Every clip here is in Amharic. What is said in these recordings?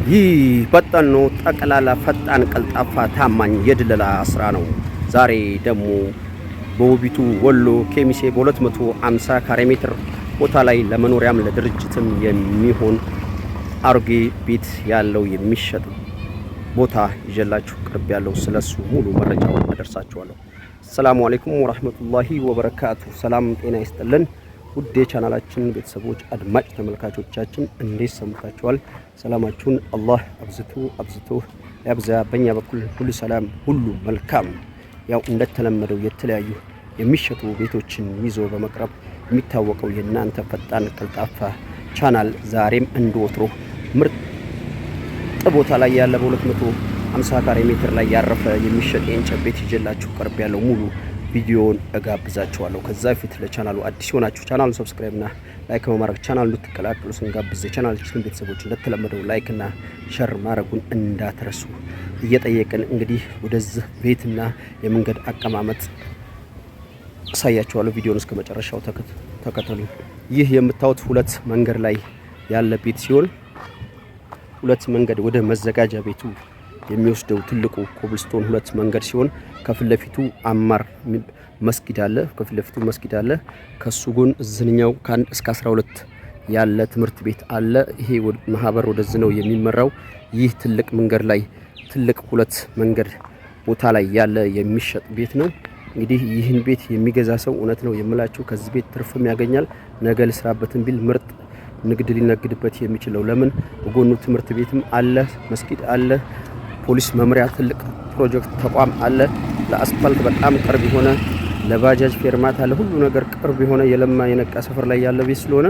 ይህ ፈጣን ነው። ጠቅላላ ፈጣን፣ ቀልጣፋ፣ ታማኝ የድለላ ስራ ነው። ዛሬ ደግሞ በውቢቱ ወሎ ኬሚሴ በ250 ካሬ ሜትር ቦታ ላይ ለመኖሪያም ለድርጅትም የሚሆን አሮጌ ቤት ያለው የሚሸጥ ቦታ ይዤላችሁ ቅርብ ያለው ስለሱ ሙሉ መረጃው አደርሳችኋለሁ። ሰላም አለይኩም ወራህመቱላሂ ወበረካቱ። ሰላም ጤና ይስጥልን ውድ የቻናላችን ቤተሰቦች አድማጭ ተመልካቾቻችን እንዴት ሰምታችኋል? ሰላማችሁን አላህ አብዝቶ ያብዛ። በእኛ በኩል ሁሉ ሰላም ሁሉ መልካም። ያው እንደተለመደው የተለያዩ የሚሸጡ ቤቶችን ይዞ በመቅረብ የሚታወቀው የእናንተ ፈጣን ቀልጣፋ ቻናል ዛሬም እንደወትሮ ምርጥ ቦታ ላይ ያለ በ250 ካሬ ሜትር ላይ ያረፈ የሚሸጥ የእንጨት ቤት ይዤላችሁ ቀርብ ያለው ሙሉ ቪዲዮውን እጋብዛችኋለሁ። ከዛ በፊት ለቻናሉ አዲስ ሆናችሁ ቻናሉን ሰብስክራይብ እና ላይክ በማድረግ ቻናሉን እንድትቀላቀሉ ስንጋብዝ የቻናላችን ቤተሰቦች እንደተለመደው ላይክ እና ሸር ማድረጉን እንዳትረሱ እየጠየቅን እንግዲህ ወደዚህ ቤትና የመንገድ አቀማመጥ አሳያችኋለሁ። ቪዲዮውን እስከ መጨረሻው ተከተሉ። ይህ የምታዩት ሁለት መንገድ ላይ ያለ ቤት ሲሆን ሁለት መንገድ ወደ መዘጋጃ ቤቱ የሚወስደው ትልቁ ኮብልስቶን ሁለት መንገድ ሲሆን ከፊት ለፊቱ አማር መስጊድ አለ። ከፊት ለፊቱ መስጊድ አለ። ከሱ ጎን እዝንኛው ከ1 እስከ 12 ያለ ትምህርት ቤት አለ። ይሄ ማህበር ወደዚህ ነው የሚመራው። ይህ ትልቅ መንገድ ላይ ትልቅ ሁለት መንገድ ቦታ ላይ ያለ የሚሸጥ ቤት ነው። እንግዲህ ይህን ቤት የሚገዛ ሰው እውነት ነው የምላችሁ ከዚህ ቤት ትርፍም ያገኛል። ነገ ልስራበትን ቢል ምርጥ ንግድ ሊነግድበት የሚችለው ለምን በጎኑ ትምህርት ቤትም አለ፣ መስጊድ አለ፣ ፖሊስ መምሪያ ትልቅ ፕሮጀክት ተቋም አለ። ለአስፋልት በጣም ቅርብ የሆነ ለባጃጅ ፌርማታ ለሁሉ ነገር ቅርብ የሆነ የለማ የነቃ ሰፈር ላይ ያለ ቤት ስለሆነ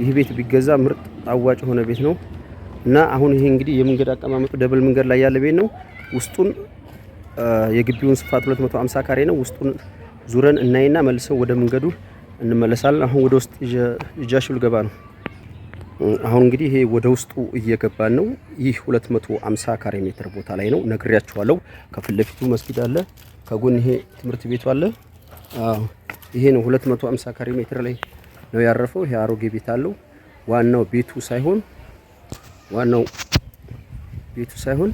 ይህ ቤት ቢገዛ ምርጥ አዋጭ የሆነ ቤት ነው እና አሁን ይሄ እንግዲህ የመንገድ አቀማመጡ ደብል መንገድ ላይ ያለ ቤት ነው። ውስጡን የግቢውን ስፋት 250 ካሬ ነው። ውስጡን ዙረን እናይና መልሰው ወደ መንገዱ እንመለሳለን። አሁን ወደ ውስጥ ይጃሽል ገባ ነው። አሁን እንግዲህ ይሄ ወደ ውስጡ እየገባን ነው። ይህ 250 ካሬ ሜትር ቦታ ላይ ነው ነግሬያችኋለሁ። ከፊት ለፊቱ መስጊድ አለ፣ ከጎን ይሄ ትምህርት ቤቱ አለ። ይሄ ነው 250 ካሬ ሜትር ላይ ነው ያረፈው። ይሄ አሮጌ ቤት አለው። ዋናው ቤቱ ሳይሆን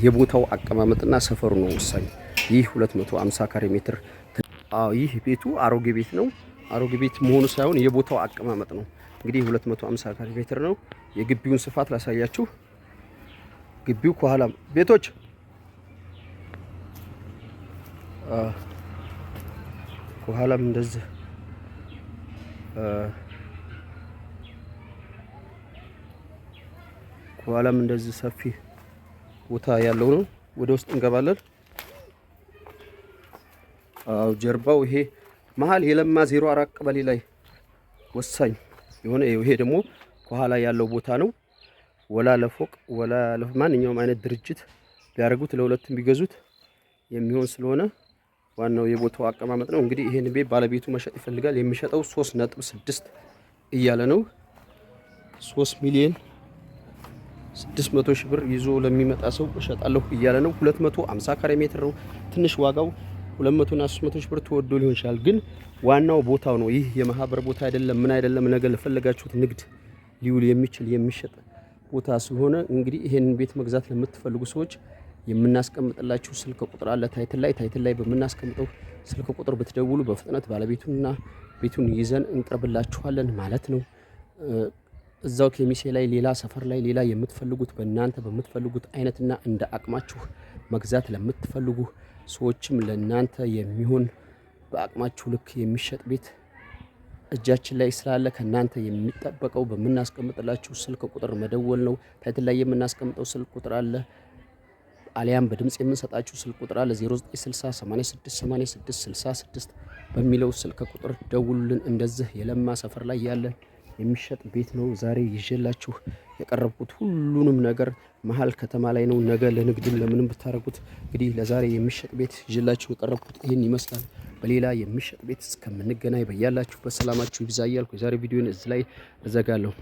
የቦታው አቀማመጥና ሰፈሩ ነው ወሳኝ። ይህ 250 ካሬ ሜትር ይህ ቤቱ አሮጌ ቤት ነው። አሮጌ ቤት መሆኑ ሳይሆን የቦታው አቀማመጥ ነው። እንግዲህ 250 ካሬ ሜትር ነው። የግቢውን ስፋት ላሳያችሁ። ግቢው ከኋላ ቤቶች ከኋላም እንደዚህ ሰፊ ቦታ ያለው ነው። ወደ ውስጥ እንገባለን። ጀርባው ይሄ መሀል የለማ 04 ቀበሌ ላይ ወሳኝ የሆነ ይሄ ደግሞ ከኋላ ያለው ቦታ ነው። ወላ ለፎቅ ወላ ለማንኛውም አይነት ድርጅት ቢያደርጉት ለሁለቱም ቢገዙት የሚሆን ስለሆነ ዋናው የቦታው አቀማመጥ ነው። እንግዲህ ይሄን ቤት ባለቤቱ መሸጥ ይፈልጋል። የሚሸጠው 3.6 እያለ ነው። 3,600,000 ብር ይዞ ለሚመጣ ሰው እሸጣለሁ እያለ ነው። 250 ካሬ ሜትር ነው። ትንሽ ዋጋው 200 እና 300 ሺህ ብር ተወዶ ሊሆን ይችላል፣ ግን ዋናው ቦታው ነው። ይህ የማህበር ቦታ አይደለም፣ ምን አይደለም። ነገ ለፈለጋችሁት ንግድ ሊውል የሚችል የሚሸጥ ቦታ ስለሆነ እንግዲህ ይሄንን ቤት መግዛት ለምትፈልጉ ሰዎች የምናስቀምጥላችሁ ስልክ ቁጥር አለ ታይትል ላይ በምናስቀምጠው ስልክ ቁጥር ብትደውሉ በፍጥነት ባለቤቱንና ቤቱን ይዘን እንቀርብላችኋለን ማለት ነው። እዛው ኬሚሴ ላይ ሌላ ሰፈር ላይ ሌላ የምትፈልጉት በእናንተ በምትፈልጉት አይነትና እንደ አቅማችሁ መግዛት ለምትፈልጉ ሰዎችም ለእናንተ የሚሆን በአቅማችሁ ልክ የሚሸጥ ቤት እጃችን ላይ ስላለ ከእናንተ የሚጠበቀው በምናስቀምጥላችሁ ስልክ ቁጥር መደወል ነው። ታይትል ላይ የምናስቀምጠው ስልክ ቁጥር አለ፣ አሊያም በድምጽ የምንሰጣችሁ ስልክ ቁጥር አለ 0960868666 በሚለው ስልክ ቁጥር ደውሉልን። እንደዚህ የለማ ሰፈር ላይ ያለ የሚሸጥ ቤት ነው ዛሬ ይዤላችሁ የቀረብኩት። ሁሉንም ነገር መሀል ከተማ ላይ ነው። ነገ ለንግድም ለምንም ብታረጉት እንግዲህ ለዛሬ የሚሸጥ ቤት ይዤላችሁ የቀረብኩት ይሄን ይመስላል። በሌላ የሚሸጥ ቤት እስከምንገናኝ በያላችሁበት ሰላማችሁ ይብዛ እያልኩ የዛሬ ቪዲዮን እዚህ ላይ እዘጋለሁ።